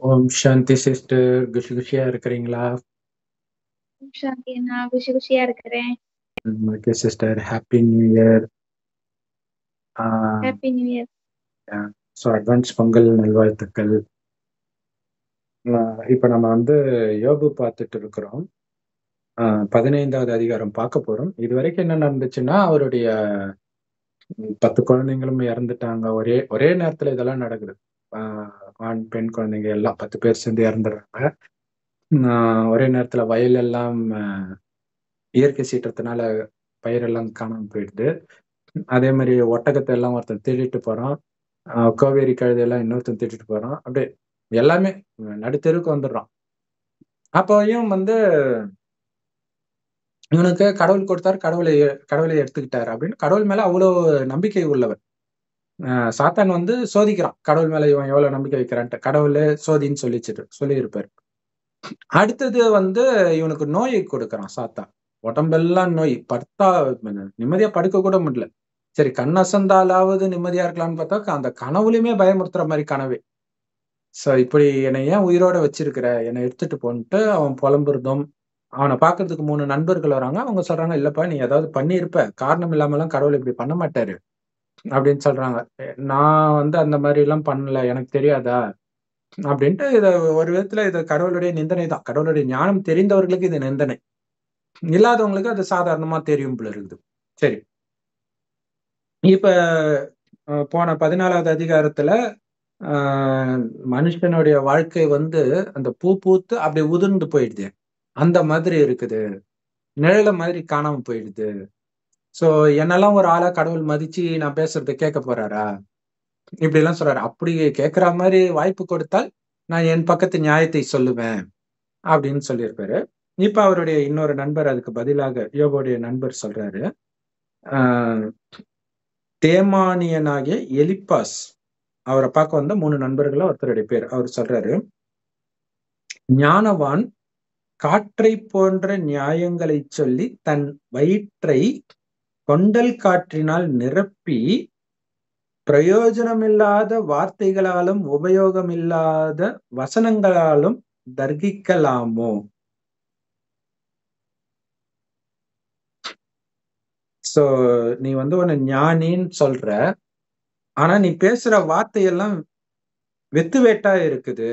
ஓம் சாந்தி sister. குஷி குஷியா இருக்கிறீங்களா? சாந்தி, நான் குஷி குஷியா இருக்கிறேன். Okay sister, happy new year. Happy new year. So advance Pongal நல்வாழ்த்துக்கள். இப்போ நம்ம யோபு பார்த்துட்டு இருக்கிறோம். 15வது அதிகாரம் பார்க்க போறோம். இது வரைக்கும் என்ன நடந்துச்சுன்னா, அவருடைய 10 குழந்தைங்களும் இறந்துட்டாங்க. ஒரே ஒரே நேரத்துல இதெல்லாம் நடக்குது. ஆண் பெண் குழந்தைங்க எல்லாம் 10 பேர் சேர்ந்து இறந்துடுறாங்க. ஒரே நேரத்துல வயல் எல்லாம் இயற்கை சீற்றத்தினால பயிரெல்லாம் காணாம போயிடுது. அதே மாதிரி ஒட்டகத்தை எல்லாம் ஒருத்தன் திருடிட்டு போறான். கோவேரி கழுதையெல்லாம் இன்னொருத்தன் திருடிட்டு போறான். அப்படியே எல்லாமே நடுத்தெருவுக்கு வந்துடுறான். அப்போயும் இவனுக்கு கடவுள் கொடுத்தார், கடவுளை எடுத்துக்கிட்டாரு அப்படின்னு கடவுள் மேல அவ்வளவு நம்பிக்கை உள்ளவர். சாத்தான் சோதிக்கிறான், கடவுள் மேல இவன் எவ்வளவு நம்பிக்கை வைக்கிறான்ட்டு. கடவுளே சோதின்னு சொல்லி இருப்பாரு. அடுத்தது இவனுக்கு நோயை கொடுக்கறான் சாத்தான். உடம்பெல்லாம் நோய், நிம்மதியா படுக்க கூட முடியல. சரி, கண் அசந்தாலாவது நிம்மதியா இருக்கலாம்னு பார்த்தா அந்த கனவுலையுமே பயமுறுத்துற மாதிரி கனவே. சோ இப்படி என்னை ஏன் உயிரோட வச்சிருக்கிற, என்னை எடுத்துட்டு போன்ட்டு அவன் புலம்புறதும். அவனை பாக்குறதுக்கு 3 நண்பர்கள் வராங்க. அவங்க சொல்றாங்க, இல்லப்பா நீ ஏதாவது பண்ணியிருப்ப, காரணம் இல்லாமலாம் கடவுள் இப்படி பண்ண மாட்டாரு அப்படின்னு சொல்றாங்க. நான் அந்த மாதிரி எல்லாம் பண்ணல, எனக்கு தெரியாதா அப்படின்ட்டு. இத ஒரு விதத்துல இது கடவுளுடைய நிந்தனை தான். கடவுளுடைய ஞானம் தெரிந்தவர்களுக்கு இது நிந்தனை, இல்லாதவங்களுக்கு அது சாதாரணமா தெரியும் போல இருக்குது. சரி, இப்ப போன 14வது அதிகாரத்துல மனுஷனுடைய வாழ்க்கை அந்த பூ பூத்து அப்படி உதிர்ந்து போயிடுது, அந்த மாதிரி இருக்குது, நிழல மாதிரி காணாம போயிடுது. சோ என்னெல்லாம் ஒரு ஆளா கடவுள் மதிச்சு நான் பேசுறதை கேட்க போறாரா இப்படி எல்லாம் சொல்றாரு. அப்படி கேட்கிற மாதிரி வாய்ப்பு கொடுத்தால் நான் என் பக்கத்து நியாயத்தை சொல்லுவேன் அப்படின்னு சொல்லியிருப்பாரு. இப்ப அவருடைய இன்னொரு நண்பர் அதுக்கு பதிலாக யோபுடைய நண்பர் சொல்றாரு, தேமானியனாகிய எலிப்பாஸ், அவரை பார்க்க வந்த 3 நண்பர்களும் ஒருத்தருடைய பேர். அவர் சொல்றாரு, ஞானவான் காற்றை போன்ற நியாயங்களை சொல்லி தன் வயிற்றை கொண்டல் காற்றினால் நிரப்பி பிரயோஜனமில்லாத வார்த்தைகளாலும் உபயோகமில்லாத வசனங்களாலும் தர்கிக்கலாமோ? சோ நீ உன்னை ஞானின்னு சொல்ற, ஆனா நீ பேசுற வார்த்தையெல்லாம் வெத்து வேட்டா இருக்குது,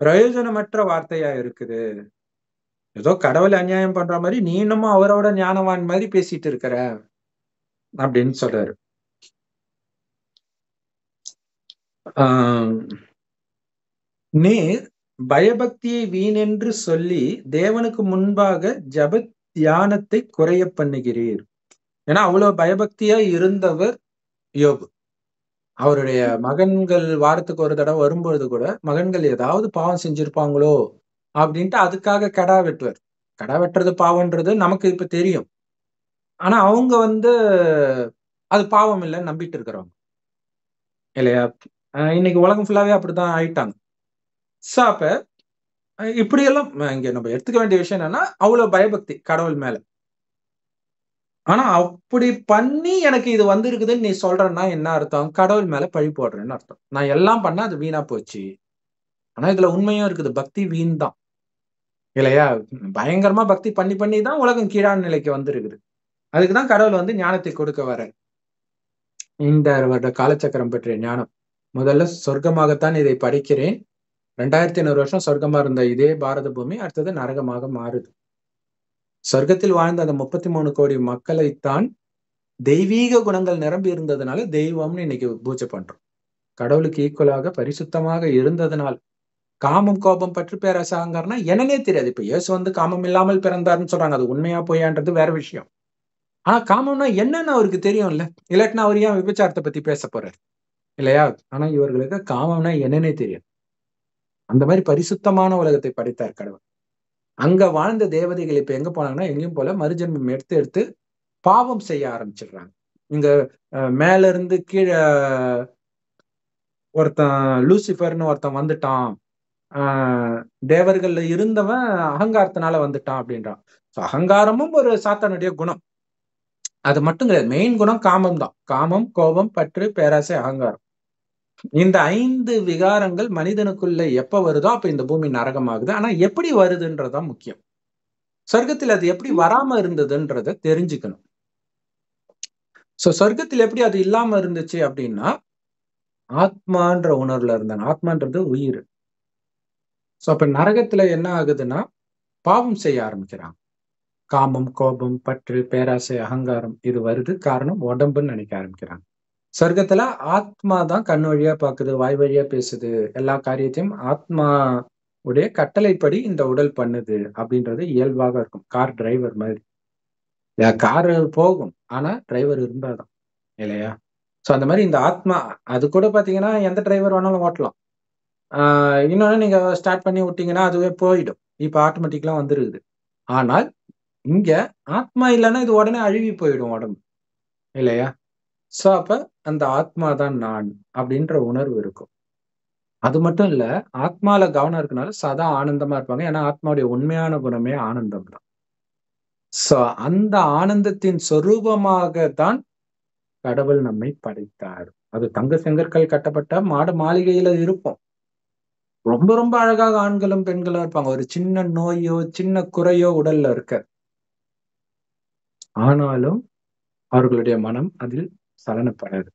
பிரயோஜனமற்ற வார்த்தையா இருக்குது. ஏதோ கடவுளை அநியாயம் பண்ற மாதிரி நீ இன்னமும் அவரோட ஞானவான் மாதிரி பேசிட்டு இருக்கிற அப்படின்னு சொல்றாரு. நீர் பயபக்தியை வீணென்று சொல்லி தேவனுக்கு முன்பாக ஜப தியானத்தை குறைய பண்ணுகிறீர். ஏன்னா அவ்வளவு பயபக்தியா இருந்தவர் யோபு. அவருடைய மகன்கள் வாரத்துக்கு ஒரு தடவை வரும்பொழுது கூட மகன்கள் ஏதாவது பாவம் செஞ்சிருப்பாங்களோ அப்படின்ட்டு அதுக்காக கடா வெட்டுவார். கடா வெட்டுறது பாவம்ன்றது நமக்கு இப்ப தெரியும், ஆனா அவங்க அது பாவம் இல்லைன்னு நம்பிட்டு இருக்கிறவங்க இல்லையா? இன்னைக்கு உலகம் ஃபுல்லாவே அப்படித்தான் ஆயிட்டாங்க. சோ அப்ப இப்படியெல்லாம் இங்க நம்ம எடுத்துக்க வேண்டிய விஷயம் என்னன்னா, அவ்வளவு பயபக்தி கடவுள் மேல. ஆனா அப்படி பண்ணி எனக்கு இது வந்திருக்குதுன்னு நீ சொல்றன்னா என்ன அர்த்தம்? கடவுள் மேல பழி போடுறேன்னு அர்த்தம். நான் எல்லாம் பண்ணா அது வீணா போச்சு. ஆனா இதுல உண்மையும் இருக்குது, பக்தி வீண் தான் இல்லையா? பயங்கரமா பக்தி பண்ணி தான் உலகம் கீழான நிலைக்கு வந்திருக்குது. அதுக்குதான் கடவுள் ஞானத்தை கொடுக்க வர. இந்த வருட காலச்சக்கரம் பற்றிய ஞானம். முதல்ல சொர்க்கமாகத்தான் இதை படிக்கிறேன். 2500 வருஷம் சொர்க்கமா இருந்த இதே பாரத பூமி அடுத்தது நரகமாக மாறுது. சொர்க்கத்தில் வாழ்ந்த அந்த 33 கோடி மக்களைத்தான் தெய்வீக குணங்கள் நிரம்பி இருந்ததுனால தெய்வம்னு இன்னைக்கு பூஜை பண்றோம். கடவுளுக்கு ஈக்குவலாக பரிசுத்தமாக இருந்ததுனால். காமம் கோபம் பற்றி பேராசை அகங்காரம்னா என்னன்னே தெரியாது. இப்ப இயேசு காமம் இல்லாமல் பிறந்தாருன்னு சொல்றாங்க, அது உண்மையா பொய்யான்றது வேற விஷயம். ஆனா காமம்னா என்னன்னு அவருக்கு தெரியும்ல, இல்லாட்டினா அவர் ஏன் விபச்சாரத்தை பத்தி பேச போறாரு இல்லையா? ஆனா இவர்களுக்கு காமம்னா என்னன்னே தெரியும். அந்த மாதிரி பரிசுத்தமான உலகத்தை படைத்தார் கடவுள். அங்க வாழ்ந்த தேவதைகள் இப்ப எங்க போனாங்கன்னா எங்கேயும் போல மறுஜன்மம் எடுத்து பாவம் செய்ய ஆரம்பிச்சிடுறாங்க. இங்க மேல இருந்து கீழே ஒருத்தன் லூசிஃபர்னு ஒருத்தன் வந்துட்டான், தேவர்கள்ல இருந்தவன் அகங்காரத்தினால வந்துட்டான் அப்படின்றான். அகங்காரமும் ஒரு சாத்தானுடைய குணம். அது மட்டும் கிடையாது, மெயின் குணம் காமம் தான். காமம், கோபம், பற்று, பேராசை, அகங்காரம். இந்த 5 விகாரங்கள் மனிதனுக்குள்ள எப்ப வருதோ அப்ப இந்த பூமி நரகமாகுது. ஆனா எப்படி வருதுன்றதுதான் முக்கியம். சொர்க்கத்தில் அது எப்படி வராம இருந்ததுன்றத தெரிஞ்சுக்கணும். சோ சொர்க்கத்தில் எப்படி அது இல்லாம இருந்துச்சு அப்படின்னா, ஆத்மான்ற உணர்வுல இருந்தாங்க. ஆத்மான்றது உயிர். சோ அப்ப நரகத்துல என்ன ஆகுதுன்னா, பாவம் செய்ய ஆரம்பிக்கிறாங்க. காமம், கோபம், பற்று, பேராசை, அகங்காரம் இது வருது. காரணம் உடம்புன்னு நினைக்க ஆரம்பிக்கிறாங்க. சொர்க்கத்துல ஆத்மா தான் கண் வழியா பாக்குது, வாய் வழியா பேசுது, எல்லா காரியத்தையும் ஆத்மா உடைய கட்டளைப்படி இந்த உடல் பண்ணுது அப்படின்றது இயல்பாக இருக்கும். கார் டிரைவர் மாதிரி. காரு போகும், ஆனா டிரைவர் இருந்தாதான் இல்லையா? சோ அந்த மாதிரி இந்த ஆத்மா அது கூட பாத்தீங்கன்னா எந்த டிரைவர் வேணாலும் ஓட்டலாம். இன்னொன்னு நீங்க ஸ்டார்ட் பண்ணி விட்டீங்கன்னா அதுவே போயிடும். இப்ப ஆட்டோமேட்டிக்கலா வந்துருக்குது. ஆனால் இங்க ஆத்மா இல்லைன்னா இது உடனே அழுகி போயிடும் உடம்பு இல்லையா? சோ அப்ப அந்த ஆத்மா தான் நான் அப்படின்ற உணர்வு இருக்கும். அது மட்டும் இல்ல, ஆத்மால கவனம் இருக்கனால சதா ஆனந்தமா இருப்பாங்க. ஏன்னா ஆத்மாவுடைய உண்மையான குணமே ஆனந்தம் தான். சோ அந்த ஆனந்தத்தின் சொரூபமாக தான் கடவுள் நம்மை படைத்தார். அது தங்க செங்கற்கள் கட்டப்பட்ட மாட மாளிகையில இருப்போம். ரொம்ப ரொம்ப அழகாக ஆண்களும் பெண்களும் இருப்பாங்க. ஒரு சின்ன நோயோ சின்ன குறையோ உடல்ல இருக்க. ஆனாலும் அவர்களுடைய மனம் அதில் சலனப்படாது.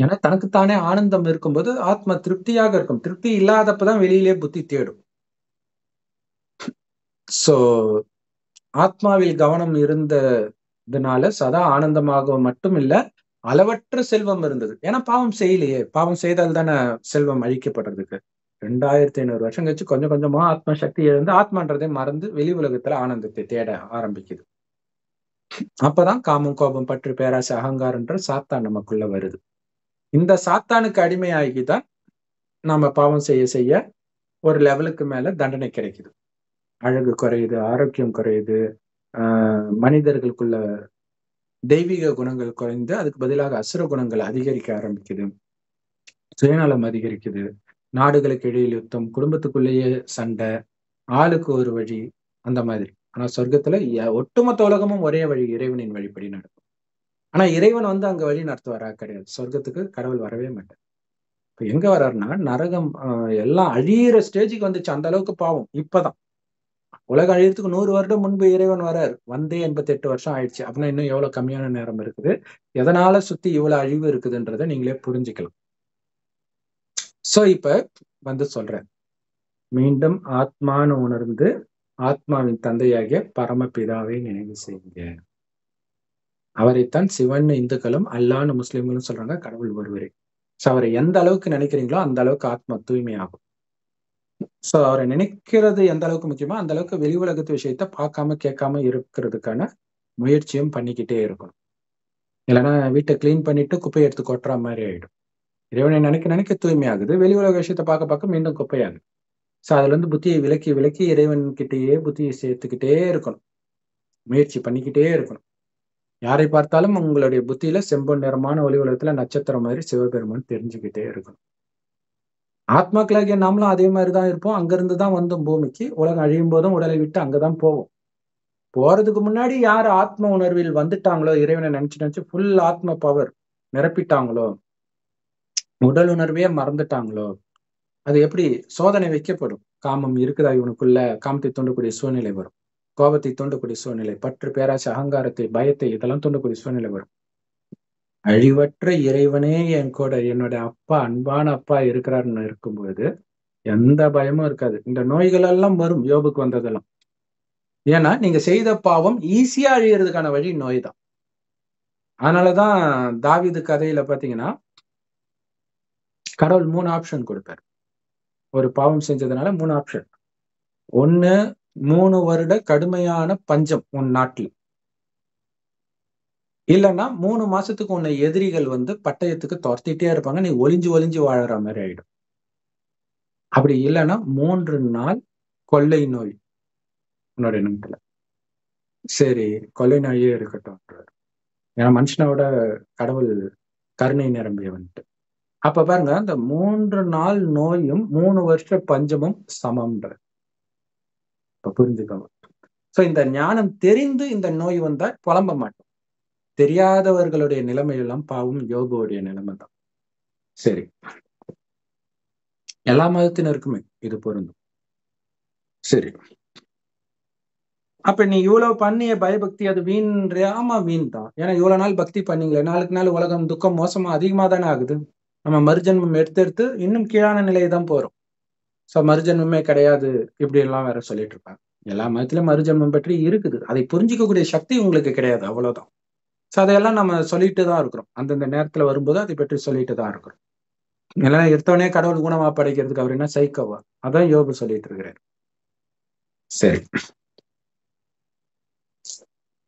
ஏன்னா தனக்குத்தானே ஆனந்தம் இருக்கும்போது ஆத்மா திருப்தியாக இருக்கும். திருப்தி இல்லாதப்பதான் வெளியிலே புத்தி தேடும். சோ ஆத்மாவில் கவனம் இருந்ததுனால சதா ஆனந்தமாக மட்டும் இல்ல, அளவற்ற செல்வம் இருந்தது. ஏன்னா பாவம் செய்யலையே. பாவம் செய்தால் தானே செல்வம் அழிக்கப்படுறதுக்கு. 2500 வருஷம் கழிச்சு கொஞ்சம் கொஞ்சமா ஆத்ம சக்தி இழந்து ஆத்மான்றதை மறந்து வெளி உலகத்துல ஆனந்தத்தை தேட ஆரம்பிக்குது. அப்பதான் காமம், கோபம், பற்று, பேராசை, அகங்காரன்ற சாத்தான் நமக்குள்ள வருது. இந்த சாத்தானுக்கு அடிமையாகிதான் நாம பாவம் செய்ய செய்ய ஒரு லெவலுக்கு மேல தண்டனை கிடைக்குது. அழகு குறையுது, ஆரோக்கியம் குறையுது, மனிதர்களுக்குள்ள தெய்வீக குணங்கள் குறைந்து அதுக்கு பதிலாக அசுர குணங்கள் அதிகரிக்க ஆரம்பிக்குது. சுயநலம் அதிகரிக்குது. நாடுகளுக்கு இடையில் யுத்தம், குடும்பத்துக்குள்ளேயே சண்டை, ஆளுக்கு ஒரு வழி, அந்த மாதிரி. ஆனா சொர்க்கத்துல ஒட்டுமொத்த உலகமும் ஒரே வழி, இறைவனின் வழிப்படி நடக்கும். ஆனா இறைவன் அங்க வழி நடத்துவாரா? கிடையாது. சொர்க்கத்துக்கு கடவுள் வரவே மாட்டார். இப்ப எங்க வர்றாருன்னா, நரகம் எல்லாம் அழியிற ஸ்டேஜுக்கு வந்துச்சு. அந்த அளவுக்கு பாவம் இப்பதான். உலகம் அழியறதுக்கு 100 வருடம் முன்பு இறைவன் வராரு. வந்தே 88 வருஷம் ஆயிடுச்சு. அப்படின்னா இன்னும் எவ்வளவு கம்மியான நேரம் இருக்குது. எதனால சுத்தி இவ்வளவு அழிவு இருக்குதுன்றதை நீங்களே புரிஞ்சுக்கலாம். சோ இப்ப சொல்றேன். மீண்டும் ஆத்மான்னு உணர்ந்து ஆத்மாவின் தந்தையாகிய பரமபிதாவை நினைவு செய்யுங்க. அவரைத்தான் சிவன் இந்துக்களும் அல்லான்னு முஸ்லிம்களும் சொல்றாங்க. கடவுள் ஒருவரே. சோ அவரை எந்த அளவுக்கு நினைக்கிறீங்களோ அந்த அளவுக்கு ஆத்மா தூய்மையாகும். சோ அவரை நினைக்கிறது எந்த அளவுக்கு முக்கியமோ அந்த அளவுக்கு வெளி உலகத்து விஷயத்த பார்க்காம கேட்காம இருக்கிறதுக்கான முயற்சியும் பண்ணிக்கிட்டே இருக்கணும். இல்லைன்னா வீட்டை கிளீன் பண்ணிட்டு குப்பையை எடுத்து கொட்டுற மாதிரி ஆயிடும். இறைவனை நினைக்க நினைக்க தூய்மையாகுது. வெளி உலக விஷயத்த பார்க்க மீண்டும் குப்பையாகுது. சோ அதுல இருந்து புத்தியை விலக்கி விலக்கி இறைவன் கிட்டேயே புத்தியை சேர்த்துக்கிட்டே இருக்கணும். முயற்சி பண்ணிக்கிட்டே இருக்கணும். யாரை பார்த்தாலும் உங்களுடைய புத்தியில செம்பொன் நிறமான ஒளி உலகத்துல நட்சத்திரம் மாதிரி சிவபெருமான் தெரிஞ்சுக்கிட்டே இருக்கணும். ஆத்மாக்களாகிய நாமளும் அதே மாதிரிதான் இருப்போம். அங்கிருந்துதான் வந்தோம் பூமிக்கு. உலகம் அழியும் போதும் உடலை விட்டு அங்கதான் போவோம். போறதுக்கு முன்னாடி யார் ஆத்ம உணர்வில் வந்துட்டாங்களோ, இறைவனை நினைச்சு ஃபுல் ஆத்ம பவர் நிரப்பிட்டாங்களோ, உடல் உணர்வே மறந்துட்டாங்களோ, அது எப்படி சோதனை வைக்கப்படும். காமம் இருக்குதா இவனுக்குள்ள, காமத்தை தூண்டக்கூடிய சூழ்நிலை வரும். கோபத்தை தூண்டக்கூடிய சூழ்நிலை, பற்று, பேராசை, அகங்காரத்தை, பயத்தை இதெல்லாம் தூண்டக்கூடிய சூழ்நிலை வரும். அழிவற்ற இறைவனே என் கூட என்னோட அப்பா, அன்பான அப்பா இருக்கிறாருன்னு இருக்கும்போது எந்த பயமும் இருக்காது. இந்த நோய்கள் எல்லாம் வரும். யோபுக்கு வந்ததெல்லாம் ஏன்னா நீங்க செய்த பாவம் ஈஸியா அழியறதுக்கான வழி நோய் தான். அதனாலதான் தாவீது கதையில பாத்தீங்கன்னா கடவுள் 3 ஆப்ஷன் கொடுப்பாரு. ஒரு பாவம் செஞ்சதுனால 3 ஆப்ஷன். 1, 3 வருட கடுமையான பஞ்சம் உன் நாட்டுல. இல்லைன்னா 3 மாசத்துக்கு உன்னை எதிரிகள் பட்டயத்துக்கு துரத்திட்டே இருப்பாங்க. நீ ஒளிஞ்சு ஒளிஞ்சு வாழற மாதிரி ஆயிடும். அப்படி இல்லைன்னா 3 நாள் கொள்ளை நோய் உன்னோட இனத்துல. சரி, கொள்ளை நோயே இருக்கட்டும். ஏன்னா மனுஷனோட கடவுள் கருணை நிரம்பியவன்ட்டு. அப்ப பாருங்க, அந்த 3 நாள் நோயும் 3 வருஷ பஞ்சமும் சமம்ன்ற. இப்ப புரிஞ்சுக்கோங்க. சோ இந்த ஞானம் தெரிந்து இந்த நோய் வந்தா புலம்ப மாட்டோம். தெரியாதவர்களுடைய நிலைமை எல்லாம் பாவம் யோபுடைய நிலைமை தான். சரி, எல்லா மதத்தினருக்குமே இது பொருந்தும். சரி, அப்ப நீ இவ்வளவு பண்ணிய பயபக்தி அது வீண்றியா? ஆமா, வீண் தான். ஏன்னா இவ்வளவு நாள் பக்தி பண்ணீங்களே, நாளுக்கு நாள் உலகம் துக்கம் மோசமா அதிகமா தானே ஆகுது. நம்ம மறுஜன்மம் எடுத்து இன்னும் கீழான நிலையை தான் போறோம். சோ மறுஜன்மமே கிடையாது இப்படி எல்லாம் வேற சொல்லிட்டு இருப்பாங்க. எல்லா மதத்திலும் மறுஜன்மம் பற்றி இருக்குது. அதை புரிஞ்சிக்கக்கூடிய சக்தி உங்களுக்கு கிடையாது, அவ்வளவுதான். சோ அதையெல்லாம் நம்ம சொல்லிட்டு தான் இருக்கிறோம். அந்தந்த நேரத்துல வரும்போது அதை பற்றி சொல்லிட்டு தான் இருக்கிறோம். இல்லைன்னா எடுத்தவனே கடவுள் குணமா படைக்கிறதுக்கு அவர் என்ன சைக்கோவா? அதான் யோபு சொல்லிட்டு இருக்கிறாரு. சரி,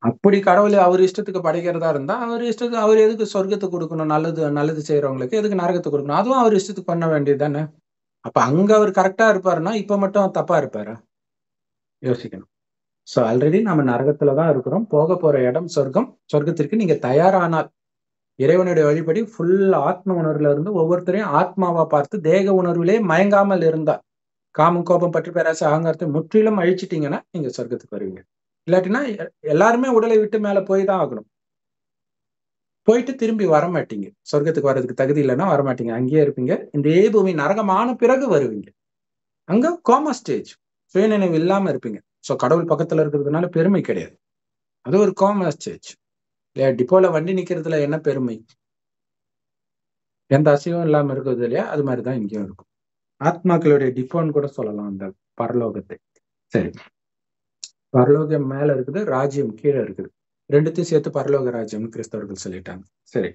அப்படி கடவுள் அவர் இஷ்டத்துக்கு படைக்கிறதா இருந்தா அவர் இஷ்டத்துக்கு அவர் எதுக்கு சொர்க்கத்தை கொடுக்கணும்? நல்லது செய்யறவங்களுக்கு எதுக்கு நரகத்தை கொடுக்கணும்? அதுவும் அவர் இஷ்டத்துக்கு பண்ண வேண்டியது தானே. அப்ப அங்க அவர் கரெக்டா இருப்பாருன்னா இப்ப மட்டும் தப்பா இருப்பாரா? யோசிக்கணும். சோ ஆல்ரெடி நம்ம நரகத்துலதான் இருக்கிறோம். போக போற இடம் சொர்க்கம். சொர்க்கத்திற்கு நீங்க தயாரானால் இறைவனுடைய வழிபடி ஃபுல் ஆத்ம உணர்வுல இருந்து ஒவ்வொருத்தரையும் ஆத்மாவா பார்த்து தேக உணர்விலே மயங்காமல் இருந்தா, காமம் கோபம் பற்று பேராசை அகங்காரத்தை முற்றிலும் அழிச்சிட்டீங்கன்னா நீங்க சொர்க்கத்துக்கு வருவீங்க. இல்லாட்டினா எல்லாருமே உடலை விட்டு மேல போய் தான் ஆகணும். போயிட்டு திரும்பி வரமாட்டீங்க. சொர்க்கத்துக்கு வர்றதுக்கு தகுதி இல்லைன்னா வரமாட்டீங்க, அங்கேயே இருப்பீங்க. இந்த பூமி நரகமான பிறகு வருவீங்க. அங்க கோமா ஸ்டேஜ், சுயநினைவு இல்லாம இருப்பீங்க. சோ கடவுள் பக்கத்துல இருக்கிறதுனால பெருமை கிடையாது, அது ஒரு கோமா ஸ்டேஜ். இல்லையா? டிப்போல வண்டி நிக்கிறதுல என்ன பெருமை? எந்த அசைவும் இல்லாம இருக்குது இல்லையா? அது மாதிரிதான் இங்கேயும் இருக்கும். ஆத்மாக்களுடைய டிப்போன்னு கூட சொல்லலாம் அந்த பரலோகத்தை. சரி, பரலோகம் மேல இருக்குது, ராஜ்யம் கீழே இருக்குது. ரெண்டுத்தையும் சேர்த்து பரலோக ராஜ்யம் கிறிஸ்தவர்கள் சொல்லிட்டாங்க. சரி,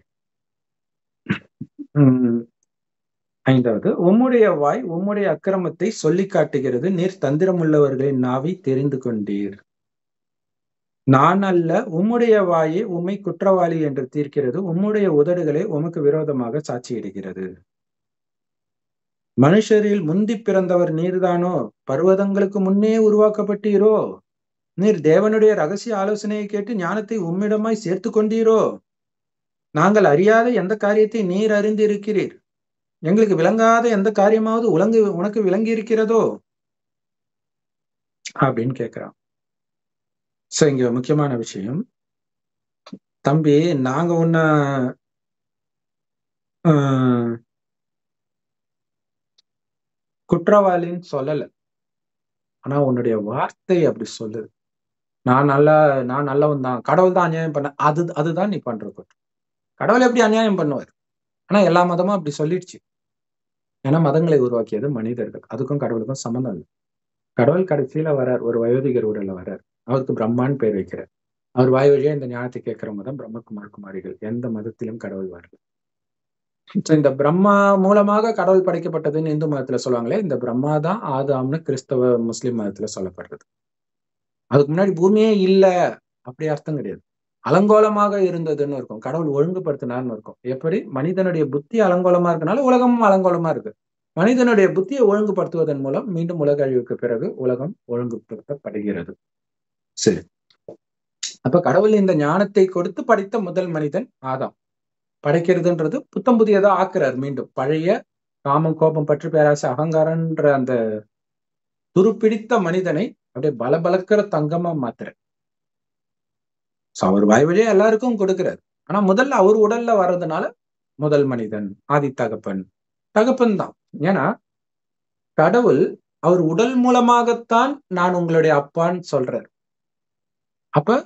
ஐந்தாவது, உம்முடைய வாய் உம்முடைய அக்கிரமத்தை சொல்லி காட்டுகிறது, நீர் தந்திரமுள்ளவர்களின் நாவை தெரிந்து கொண்டீர். நான் அல்ல, உம்முடைய வாயே உம்மை குற்றவாளி என்று தீர்க்கிறது, உம்முடைய உதடுகளே உமக்கு விரோதமாக சாட்சியிடுகிறது. மனுஷரில் முந்தி பிறந்தவர் நீர்தானோ? பர்வதங்களுக்கு முன்னே உருவாக்கப்பட்டீரோ? நீர் தேவனுடைய ரகசிய ஆலோசனையை கேட்டு ஞானத்தை உம்மிடமாய் சேர்த்து கொண்டீரோ? நாங்கள் அறியாத எந்த காரியத்தை நீர் அறிந்திருக்கிறீர்? எங்களுக்கு விளங்காத எந்த காரியமாவது உனக்கு விளங்கி இருக்கிறதோ அப்படின்னு கேட்கிறான். சோ இங்க முக்கியமான விஷயம், தம்பி, நாங்க உன்னை குற்றவாளின்னு சொல்லல, ஆனா உன்னுடைய வார்த்தை அப்படி சொல்லுது. நான் நல்லவன் தான், கடவுள் தான் அநியாயம் பண்ண, அதுதான் நீ பண்ற குற்றம். கடவுள் எப்படி அநியாயம் பண்ணுவார்? ஆனா எல்லா மதமும் அப்படி சொல்லிடுச்சு. ஏன்னா மதங்களை உருவாக்கியது மனிதர்கள், அதுக்கும் கடவுளுக்கும் சம்மந்தம் இல்லை. கடவுள் கடைசியில வர்றார், ஒரு வயோதிகர் உடல்ல வர்றார். அவருக்கு பிரம்மான்னு பேர் வைக்கிறார். அவர் வாய் வழியா இந்த ஞானத்தை கேட்கிறவங்க தான் பிரம்மகுமார் குமாரிகள். எந்த மதத்திலும் கடவுள் வரல. இந்த பிரம்மா மூலமாக கடவுள் படைக்கப்பட்டதுன்னு இந்து மதத்துல சொல்லுவாங்களே, இந்த பிரம்மா தான் ஆதாம்னு கிறிஸ்தவ முஸ்லிம் மதத்துல சொல்லப்படுறது. அதுக்கு முன்னாடி பூமியே இல்ல அப்படி அர்த்தம் கிடையாது. அலங்கோலமாக இருந்ததுன்னு இருக்கும், கடவுள் ஒழுங்குபடுத்தினார்னு இருக்கும். எப்படி மனிதனுடைய புத்தி அலங்கோலமா இருக்கனால உலகமும் அலங்கோலமா இருக்கு. மனிதனுடைய புத்தியை ஒழுங்குபடுத்துவதன் மூலம் மீண்டும் உலக அழிவுக்கு பிறகு உலகம் ஒழுங்குபடுத்தப்படுகிறது. சரி, அப்ப கடவுள் இந்த ஞானத்தை கொடுத்து படைத்த முதல் மனிதன் ஆதாம். படைக்கிறதுன்றது புத்தம் புதியதா ஆக்குறார். மீண்டும் பழைய காமம் கோபம் பற்று பேராசை அகங்காரன்ற அந்த துருப்பிடித்த மனிதனை அப்படியே பலபலக்கிற தங்கமா மாத்துற. அவர் வாய் வழியா எல்லாருக்கும் கொடுக்கிறார். ஆனா முதல்ல அவர் உடல்ல வர்றதுனால முதல் மனிதன் ஆதி தகப்பன் தான். ஏன்னா கடவுள் அவர் உடல் மூலமாகத்தான் நான் உங்களுடைய அப்பான்னு சொல்றார். அப்ப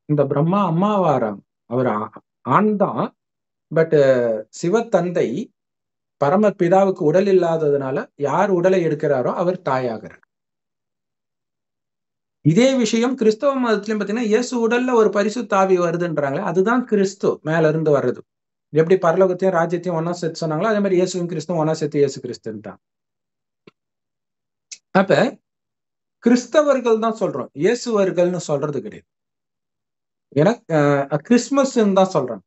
இந்த பிரம்மா அம்மாவாராம், அவர் ஆண் தான். பட் சிவத்தந்தை பரம பிதாவுக்கு உடல் இல்லாததுனால யார் உடலை எடுக்கிறாரோ அவர் தாயாகிறார். இதே விஷயம் கிறிஸ்தவ மதத்திலும் பாத்தீங்கன்னா, இயேசு உடல்ல ஒரு பரிசுத்த ஆவி வருதுன்றாங்களே, அதுதான் கிறிஸ்து மேல இருந்து வர்றது. எப்படி பரலோகத்தையும் ராஜ்யத்தையும் ஒன்னா சேர்த்து சொன்னாங்களோ, அதே மாதிரி இயேசுவும் கிறிஸ்துவும் ஒன்னா சேர்த்து இயேசு கிறிஸ்துன்ட்டான். அப்ப கிறிஸ்தவர்கள் தான் சொல்றோம், இயேசுவர்கள்னு சொல்றது கிடையாது. ஏன்னா கிறிஸ்துமஸ் தான் சொல்றாங்க.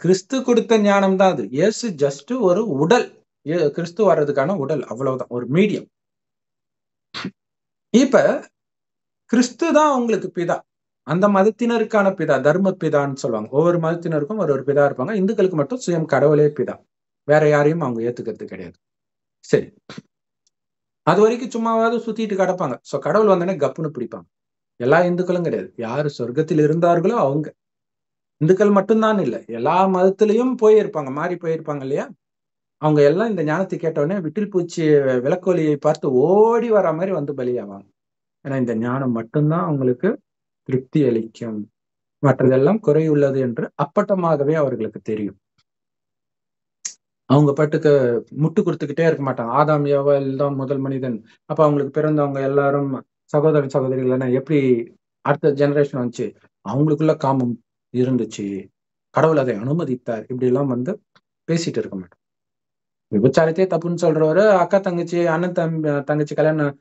கிறிஸ்து கொடுத்த ஞானம் தான் அது. இயேசு ஜஸ்ட் ஒரு உடல், கிறிஸ்து வர்றதுக்கான உடல், அவ்வளவுதான், ஒரு மீடியம். இப்ப கிறிஸ்து தான் உங்களுக்கு பிதா, அந்த மதத்தினருக்கான பிதா, தர்ம பிதான்னு சொல்லுவாங்க. ஒவ்வொரு மதத்தினருக்கும் ஒரு பிதா இருப்பாங்க. இந்துக்களுக்கு மட்டும் சுயம் கடவுளே பிதா, வேற யாரையும் அவங்க ஏத்துக்கிறது கிடையாது. சரி, அது வரைக்கும் சும்மாவாவது சுத்திட்டு கிடப்பாங்க. சோ கடவுள் வந்தோடனே கப்புன்னு பிடிப்பாங்க. எல்லா இந்துக்களும் கிடையாது, யாரு சொர்க்கத்தில் இருந்தார்களோ அவங்க. இந்துக்கள் மட்டும்தான் இல்லை, எல்லா மதத்திலையும் போயிருப்பாங்க, மாறி போயிருப்பாங்க இல்லையா? அவங்க எல்லாம் இந்த ஞானத்தை கேட்டவுடனே விட்டில் பூச்சி விளக்கோலியை பார்த்து ஓடி வர மாதிரி வந்து பலியாவாங்க. ஏன்னா இந்த ஞானம் மட்டும்தான் அவங்களுக்கு திருப்தி அளிக்கும், மற்றதெல்லாம் குறையுள்ளது என்று அப்பட்டமாகவே அவர்களுக்கு தெரியும். அவங்க பாட்டுக்கு முட்டு கொடுத்துக்கிட்டே இருக்க மாட்டாங்க. ஆதாம் ஏவாள் தான் முதல் மனிதன், அப்ப அவங்களுக்கு பிறந்தவங்க எல்லாரும் சகோதர சகோதரிகள் எப்படி அடுத்த ஜெனரேஷன் வந்துச்சு, அவங்களுக்குள்ள காமம் இருந்துச்சு, கடவுள் அதை அனுமதித்தார், இப்படி எல்லாம் வந்து பேசிட்டு இருக்க மாட்டோம். விபச்சாரத்தையே தப்புன்னு சொல்றவரு அக்கா தங்கச்சி அண்ணன் தங்கச்சி கல்யாணம்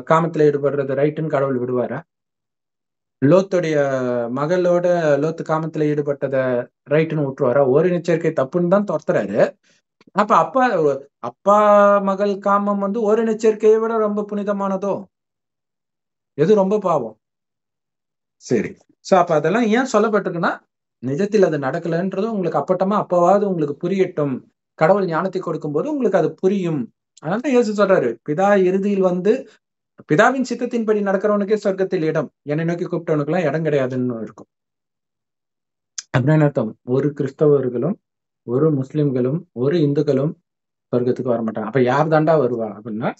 காமத்துல ஈடுபடுறது ரைட்டுன்னு கடவுள் விடுவாரா? லோத்துடைய மகளோட லோத்து காமத்துல ஈடுபட்டத ரைட்டுன்னு விட்டுருவாரா? ஓரினச்சேர்க்கை தப்புன்னு தான் துரத்துறாரு. அப்ப அப்பா மகள் காமம் வந்து ஓரினச்சேர்க்கையை விட ரொம்ப புனிதமானதோ? எது ரொம்ப பாவம்? சரி, சோ அப்ப அதெல்லாம் ஏன் சொல்லப்பட்டிருக்குன்னா, நிஜத்தில் அது நடக்கலன்றது உங்களுக்கு அப்பட்டமா அப்பவாவது உங்களுக்கு புரியட்டும். கடவுள் ஞானத்தை கொடுக்கும் போது உங்களுக்கு அது புரியும். அதனால இயேசு சொல்றாரு, பிதா இறுதியில் வந்து பிதாவின் சித்தத்தின்படி நடக்கிறவனுக்கே சொர்க்கத்தில் இடம், என்னை நோக்கி கூப்பிட்டவனுக்கு எல்லாம் இடம் கிடையாதுன்னு இருக்கும். அப்படின்னு அர்த்தம், ஒரு கிறிஸ்தவர்களும் ஒரு முஸ்லிம்களும் ஒரு இந்துக்களும் சொர்க்கத்துக்கு வர மாட்டாங்க. அப்ப யார் தாண்டா வருவா அப்படின்னா,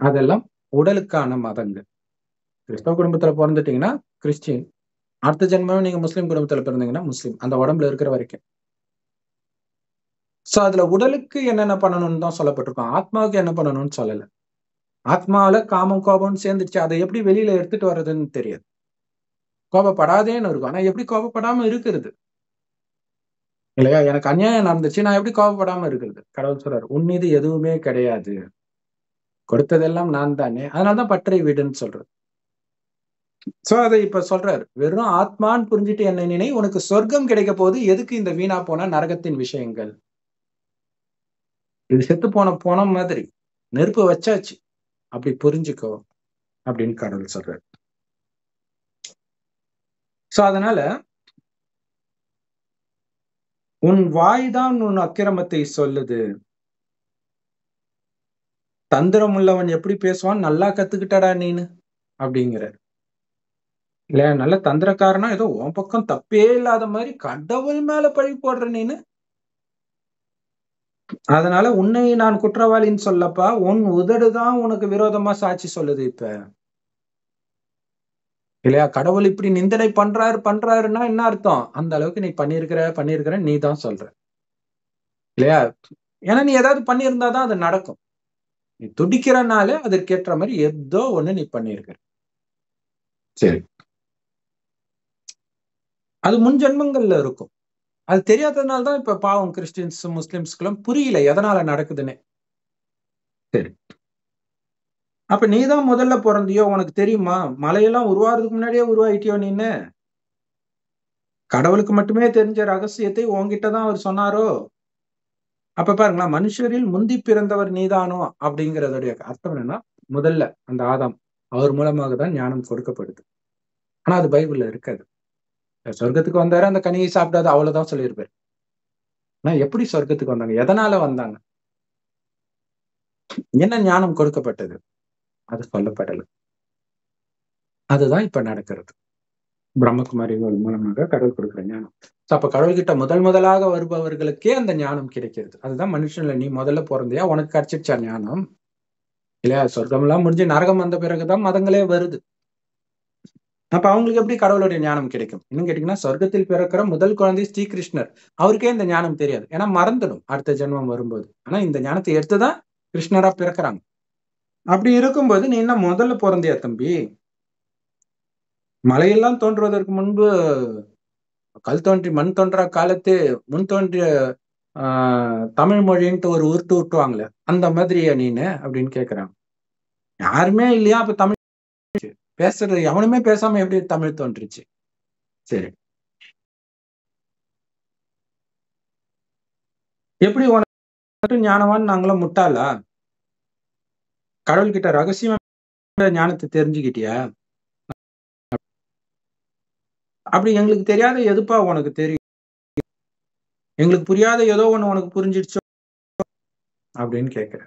அதெல்லாம் உடலுக்கான மதங்கள். கிறிஸ்தவ குடும்பத்துல பிறந்துட்டீங்கன்னா கிறிஸ்டின், அடுத்த ஜென்மம் நீங்க முஸ்லிம் குடும்பத்துல பிறந்தீங்கன்னா முஸ்லிம், அந்த உடம்புல இருக்கிற வரைக்கும். சோ அதுல உடலுக்கு என்னென்ன பண்ணணும்னு தான் சொல்லப்பட்டிருக்கோம், ஆத்மாவுக்கு என்ன பண்ணணும்னு சொல்லல. ஆத்மாவில காமம் கோபம்னு சேர்ந்துருச்சு, அதை எப்படி வெளியில எடுத்துட்டு வர்றதுன்னு தெரியாது. கோபப்படாதேன்னு இருக்கும், ஆனா எப்படி கோபப்படாம இருக்கிறது இல்லையா? எனக்கு அநியாயம் நடந்துச்சு, நான் எப்படி கோபப்படாம இருக்கிறது? கடவுள் சொல்றாரு, உன் மீது எதுவுமே கிடையாது, கொடுத்ததெல்லாம் நான் தானே, அதனாலதான் பற்றை விடுன்னு சொல்றது. சோ அதை இப்ப சொல்றாரு, வெறும் ஆத்மான்னு புரிஞ்சுட்டு என்ன நினை, உனக்கு சொர்க்கம் கிடைக்க போது, எதுக்கு இந்த வீணா போன நரகத்தின் விஷயங்கள்? இது செத்து போன போன மாதிரி, நெருப்பு வச்சாச்சு, அப்படி புரிஞ்சுக்கோ அப்படின்னு கடவுள் சொல்றாரு. சோ அதனால உன் வாய்தான் உன் அக்கிரமத்தை சொல்லுது, தந்திரம் உள்ளவன் எப்படி பேசுவான் நல்லா கத்துக்கிட்டடா நீனு அப்படிங்கிற இல்ல. நல்ல தந்திரக்காரனா ஏதோ உன் பக்கம் தப்பே இல்லாத மாதிரி கடவுள் மேல பழி போடுற நீனு. அதனால உன்னை நான் குற்றவாளின்னு சொல்லப்பா, உன் உதடுதான் உனக்கு விரோதமா சாட்சி சொல்லுது இப்ப இல்லையா? கடவுள் இப்படி நிந்தனை பண்றாருன்னா என்ன அர்த்தம்? அந்த அளவுக்கு நீ பண்ணிருக்கிற நீ தான் சொல்ற இல்லையா? ஏன்னா நீ ஏதாவது பண்ணியிருந்தாதான் அது நடக்கும். நீ துடிக்கிறனால அதற்கேற்ற மாதிரி ஏதோ ஒண்ணு நீ பண்ணிருக்கிற. சரி, அது முன் ஜென்மங்கள்ல இருக்கும். அது தெரியாததுனால தான் இப்ப பாவம் கிறிஸ்டியன்ஸ் முஸ்லிம்ஸ்க்கெல்லாம் புரியல எதனால நடக்குதுன்னு. சரி, அப்ப நீதான் முதல்ல பிறந்தியோ, உனக்கு தெரியுமா? மலையெல்லாம் உருவாறதுக்கு முன்னாடியே உருவாயிட்டியோ நீன்னு? கடவுளுக்கு மட்டுமே தெரிஞ்ச ரகசியத்தை உன்கிட்டதான் அவர் சொன்னாரோ? அப்ப பாருங்களேன், மனுஷரில் முந்தி பிறந்தவர் நீதானோ அப்படிங்கறதுடைய அர்த்தம் என்னன்னா, முதல்ல அந்த ஆதாம் அவர் மூலமாக தான் ஞானம் கொடுக்கப்படுது. ஆனா அது பைபிள்ல இருக்காது. சொர்க்கத்துக்கு வந்தாரு, அந்த கனியை சாப்பிடாது, அவ்வளவுதான் சொல்லியிருப்பாரு. ஆனா எப்படி சொர்க்கத்துக்கு வந்தாங்க, எதனால வந்தாங்க, என்ன ஞானம் கொடுக்கப்பட்டது, அது சொல்லப்படல. அதுதான் இப்ப நடக்கிறது. பிரம்மகுமாரிகள் மூலமாக கடவுள் கொடுக்குற ஞானம். அப்ப கடவுள்கிட்ட முதலாக வருபவர்களுக்கே அந்த ஞானம் கிடைக்கிறது. அதுதான் மனுஷன்ல நீ முதல்ல பிறந்தியா, உனக்கு கிடைச்சிருச்சா ஞானம் இல்லையா? சொர்க்கம் எல்லாம் முடிஞ்சு நரகம் வந்த பிறகுதான் மதங்களே வருது. அப்ப அவங்களுக்கு எப்படி கடவுளுடைய ஞானம் கிடைக்கும்? இன்னும் கேட்டீங்கன்னா, சொர்க்கத்தில் பிறக்கிற முதல் குழந்தை ஸ்ரீகிருஷ்ணர், அவருக்கே இந்த ஞானம் தெரியாது, ஏன்னா மறந்துடும் அடுத்த ஜென்மம் வரும்போது. ஆனா இந்த ஞானத்தை எடுத்துதான் கிருஷ்ணரா பிறக்கிறாங்க. அப்படி இருக்கும்போது நீ என்ன முதல்ல பிறந்தியா தம்பி? மலையெல்லாம் தோன்றுவதற்கு முன்பு கல் தோன்றி மண் தோன்றா காலத்து முன் தோன்றிய தமிழ் மொழின்ட்டு ஒரு உருட்டு விட்டுவாங்களே, அந்த மாதிரியா நீனு அப்படின்னு கேக்குறாங்க. யாருமே இல்லையா அப்ப தமிழ் பேசுறது? எவனுமே பேசாம எப்படி தமிழ் தோன்றுச்சு? சரி, எப்படி உனக்கு ஞானவான் நாங்களும் முட்டாளா? கடவுள்கிட்ட ரகசியமா ஞானத்தை தெரிஞ்சுக்கிட்டியா? அப்படி எங்களுக்கு தெரியாத எதுப்பா உனக்கு தெரியும்? எங்களுக்கு புரியாத ஏதோ ஒண்ணு உனக்கு புரிஞ்சிடுச்சோ அப்படின்னு கேக்குற.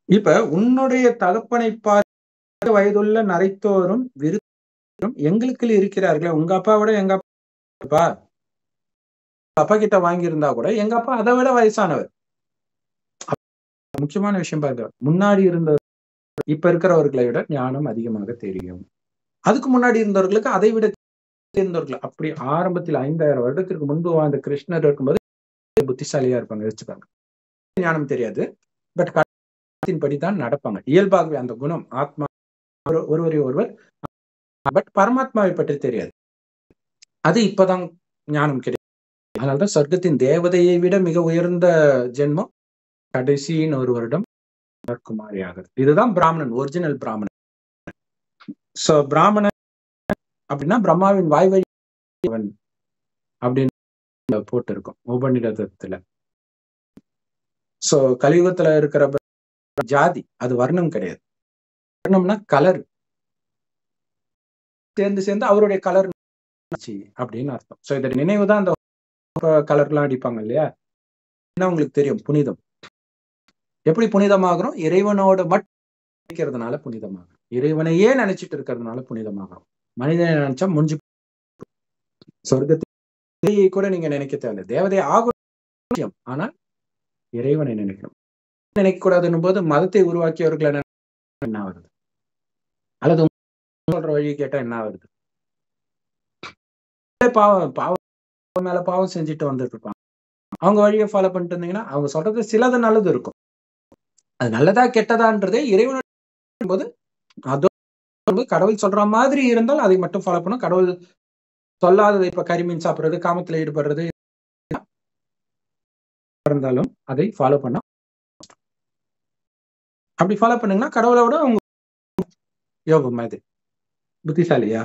இப்ப உன்னுடைய தகப்பனை பார்த்து வயதுள்ள நரைத்தோரும் விருதும் எங்களுக்கு இருக்கிறார்களே, உங்க அப்பாவோட எங்க அப்பா அப்பா கிட்ட வாங்கியிருந்தா கூட எங்க அப்பா அதை விட வயசானவர். முக்கியமான விஷயம் பாருங்க, முன்னாடி இருந்த இப்ப இருக்கிறவர்களை விட ஞானம் அதிகமாக தெரியும். அதுக்கு முன்னாடி இருந்தவர்களுக்கு அதை விட இருந்தவர்கள் அப்படி ஆரம்பத்தில் 5000 வருடத்திற்கு முன்பு வாழ்ந்த கிருஷ்ணர் இருக்கும்போது புத்திசாலியா இருப்பாங்க, வச்சுப்பாங்க. ஞானம் தெரியாது, பட் படிதான் நடப்பாங்க. இயல்பாகவே அந்த குணம் ஆத்மா ஒருவரை ஒருவர், பட் பரமாத்மாவை பற்றி தெரியாது. அது இப்பதான் ஞானம் கிடையாது. அதனால்தான் சொர்க்கத்தின் தேவதையை விட மிக உயர்ந்த ஜென்மம் கடைசியின் ஒரு வருடம் குமாரி ஆகுது. இதுதான் பிராமணன், ஒரிஜினல் பிராமணன். சோ பிராமணன் அப்படின்னா பிரம்மாவின் வாய் வழி அப்படின்னு போட்டு இருக்கும் உபநிடதத்துல. சோ கலியுகத்துல இருக்கிற ஜாதி அது வர்ணம் கிடையாது. வர்ணம்னா கலர் சேர்ந்து அவருடைய கலர் அப்படின்னு அர்த்தம். சோ இதோட நினைவுதான் அந்த கலர்லாம் அடிப்பாங்க இல்லையா, உங்களுக்கு தெரியும். புனிதம் எப்படி புனிதமாகிறோம்? இறைவனோட மட்டும் நினைக்கிறதுனால புனிதமாகும். இறைவனையே நினைச்சிட்டு இருக்கிறதுனால புனிதமாகும். மனிதனை நினைச்சா முடிஞ்சு. சொர்க்கத்தை கூட நீங்க நினைக்க தேவை, தேவதை ஆகும். ஆனால் இறைவனை நினைக்கணும். நினைக்க கூடாதுன்னும் போது மதத்தை உருவாக்கியவர்களை என்ன வருது, அல்லது சொல்ற வழி கேட்டா என்ன வருது? பாவம் மேல பாவம் செஞ்சுட்டு வந்துட்டு இருப்பாங்க. அவங்க வழியை ஃபாலோ பண்ணிட்டு இருந்தீங்கன்னா அவங்க சொல்றது சிலது நல்லது இருக்கும். அது நல்லதா கெட்டதான்றதே இறைவன் போது அதோ கடவுள் சொல்ற மாதிரி இருந்தால் அதை மட்டும் ஃபாலோ பண்ணும். கடவுள் சொல்லாதது, இப்ப கரிமீன் சாப்பிடுறது, காமத்துல ஈடுபடுறது இருந்தாலும் அதை ஃபாலோ பண்ண. அப்படி ஃபாலோ பண்ணீங்கன்னா கடவுளோட அவங்க யோகம் மாதிரி புத்திசாலியா